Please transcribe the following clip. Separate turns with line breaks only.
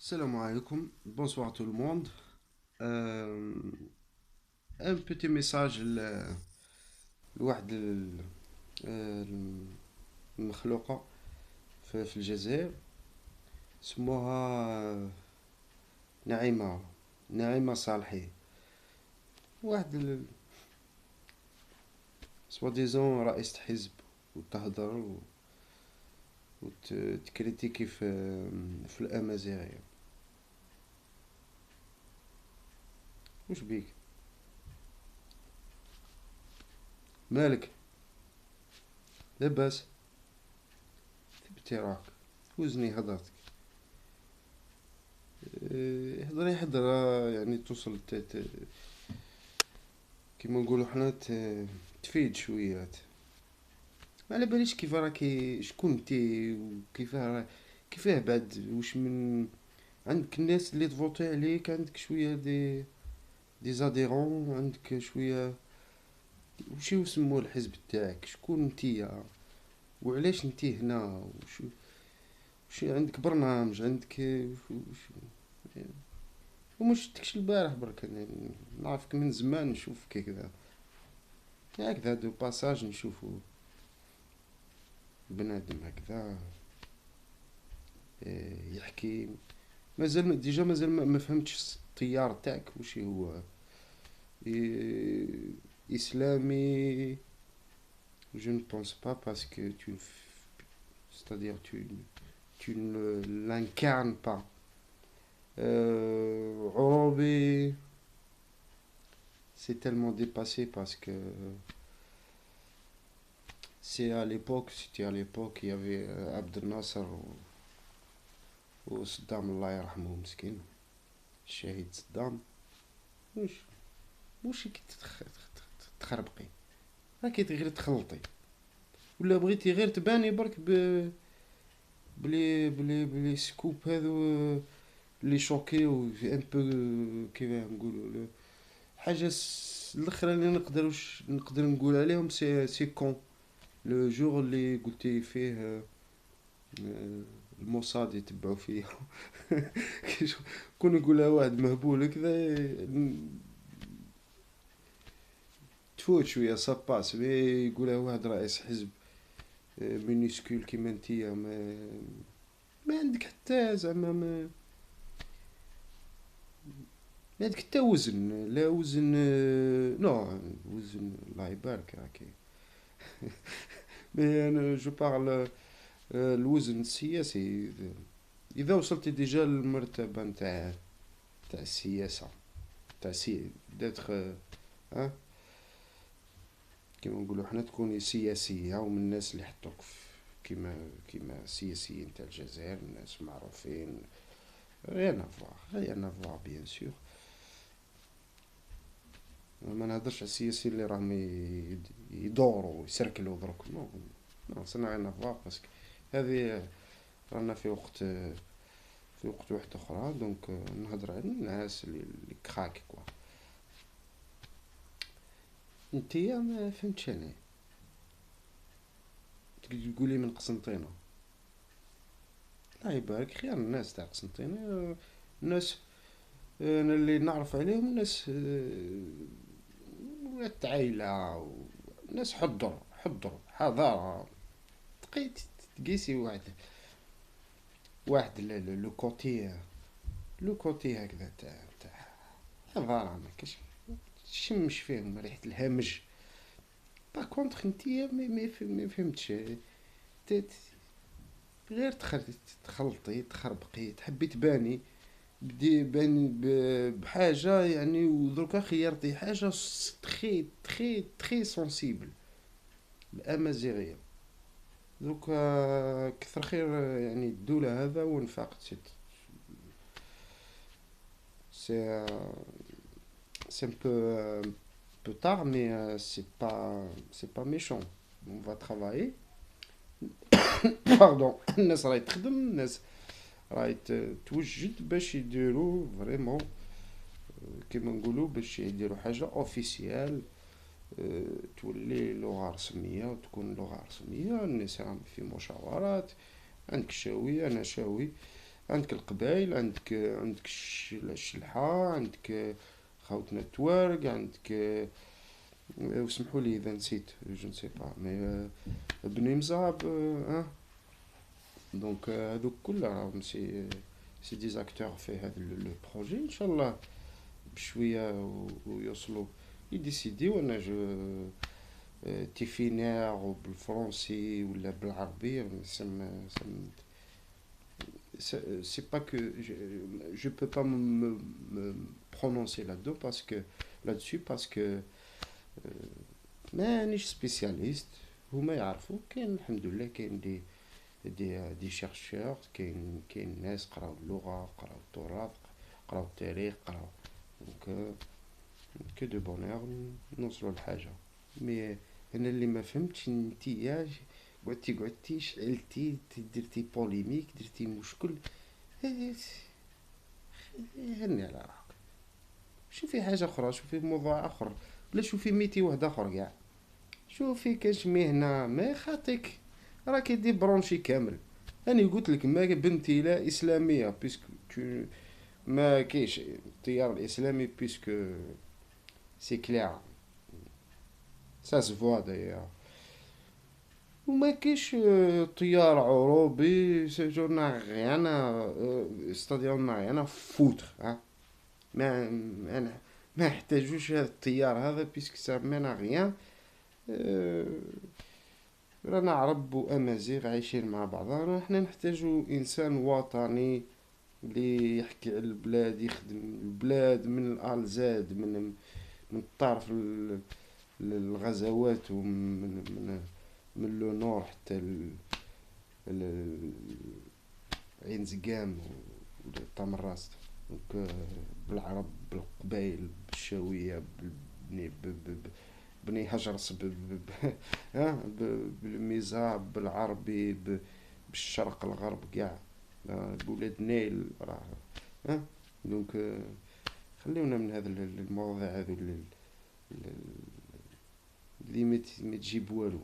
Salam alaikum, bonsoir tout le monde. Euh, un petit message لواحد المخلوقة في الجزائر اسمها نعيمة نعيمة صالحي. واحد سوا ديزون رئيسة حزب وتهضر وتكريتيكي في الأمازيغية. وش بيك؟ مالك؟ لاباس؟ ثبتي راك؟ وزني هضرتك. هضري حضرة يعني توصل كيما نقولو حنا تفيد شويات. ما على باليش كيف راكي، شكون انتي، كيفاه بعد، وش من عندك الناس اللي تفوتي عليك، عندك شوية دي زاديرون، عندك شوية وشي يسموه الحزب تاعك، شكون انتيا وعلاش انتي هنا، وش عندك برنامج، عندك ومش شفتكش البارح برك، نعرفك من زمان، نشوفك هكذا هكذا دو باساج، نشوفو بنادم هكذا يحكي. مازال ديجا مازال ما فهمتش التيار تاعك وش هو. اسلامي. Je ne pense pas parce que c'est-à-dire tu ne l'incarnes pas. عروبي c'est tellement dépassé parce que c'était à l'époque il y avait Abdel Nasser وصدام الله يرحمه مسكين الشهيد صدام. وش وش كي تخربقي، راكي غير تخلطي، ولا بغيتي غير تباني برك بلي سكوب هذو اللي شوكيو ان بو، كيف نقولوا حاجه الاخرى اللي نقدر نقول عليهم سي كون. لو جور اللي قلتي فيه الموساد يتبعوا فيه كون يقولها واحد مهبول هكذا تفوت شويه ساباس، مي يقولها واحد رئيس حزب مينيسكول كيما انتيا، ما عندك حتى زعما ما عندك حتى وزن، لا وزن نو وزن الله يبارك راكي مي انا جو بارل الوزن السياسي. اذا وصلتي ديجا للمرتبه نتاع السياسه، تاع داتخ ها كيما نقولوا حنا تكوني سياسيه ومن الناس اللي حطوك كيما السياسيين تاع الجزائر، الناس معروفين. rien à voir bien sûr. ما نهضرش على السياسيين اللي راهم يدوروا يسركلوا دروك، نو سنا غير نافوار باسكو هذه رانا في وقت واحد اخرى، دونك نهضر على الناس اللي كراك كوا. انتيا ما فهمتش انا، تقولي من قسنطينة، الله يبارك خير الناس تاع قسنطينة، الناس انا اللي نعرف عليهم ناس ولاد عائلة، ناس حضر حضارة. تقيت تقيسي واحد لو كوتي هكذا تاع حضارة، ما كاش تشمش فيهم ريحة الهمج. با كونتخ انتيا ما فهمتش، غير تخلطي تخربقي، تحبي تباني بدي باني بحاجة يعني، ودروكا خيرتي حاجة تخي تخي تخي سونسيبل، الأمازيغية. دوكا كثر خير يعني الدولة هذا وانفاق سي سي un peu tard mais c'est pas méchant. On va travailler. باردون الناس راهي تخدم، الناس راهي توجد باش يديروا فريمون كيما نقولوا باش يديروا حاجه اوفيسيال، تولي لغه رسميه وتكون لغه رسميه. الناس راهم في مشاورات، عندك شاوي انا شاوي، عندك القبائل، عندك الشلحة، عندك خوتنا التوارق، عندك وسمحوا لي اذا نسيت جو نسي با مي بني مزاب دونك هذوك كلها راهم سي دي زاكتور في هذا لو بروجي. ان شاء الله بشويه ويوصلوا يديسيديو. انا جو تيفينير وبالفرنسي ولا بالعربي سم c'est pas que je peux pas me prononcer là-dedans parce que là-dessus parce que مانيش سبيسياليست. هما يعرفوا كاين الحمد لله كاين دي شيرشور، كاين ناس قراو اللغة، قراو التراث، قراو التاريخ، قراو دونك كو دو بونير نوصلوا لحاجة. مي انا اللي ما فهمتش نتيا قعدتي شعلتي درتي بوليميك درتي مشكل. هني على روحك، شوفي حاجة أخرى، شوفي موضوع آخر، ولا شوفي ميتي واحد آخر قاع. شوفي كاش مهنة ما يخاطيك راكي دي برونشي كامل. أنا قلت لك ما بنتي لا إسلامية بيسك ما كايش التيار الإسلامي بيسك سي كلير سا سفوا دايوغ. وما كايش تيار عروبي جورنا غيانا ستادير نا غيانا فوتر ما انا ما يحتاجوش هذا التيار هذا بيسك سا مانا غيان. أه، رانا عرب وامازيغ عايشين مع بعضنا، احنا نحتاجو انسان وطني اللي يحكي على البلاد، يخدم البلاد من الآل زاد، من الطرف الغزوات، من لو نور حتى عين زقام وطامراست. دونك بالعرب بالقبائل بالشاوية بني هجرس بالميزاب بالعربي بالشرق الغرب قاع بولاد نيل راه دونك خليونا من هذا المواضيع هذو اللي ما تجيب والو.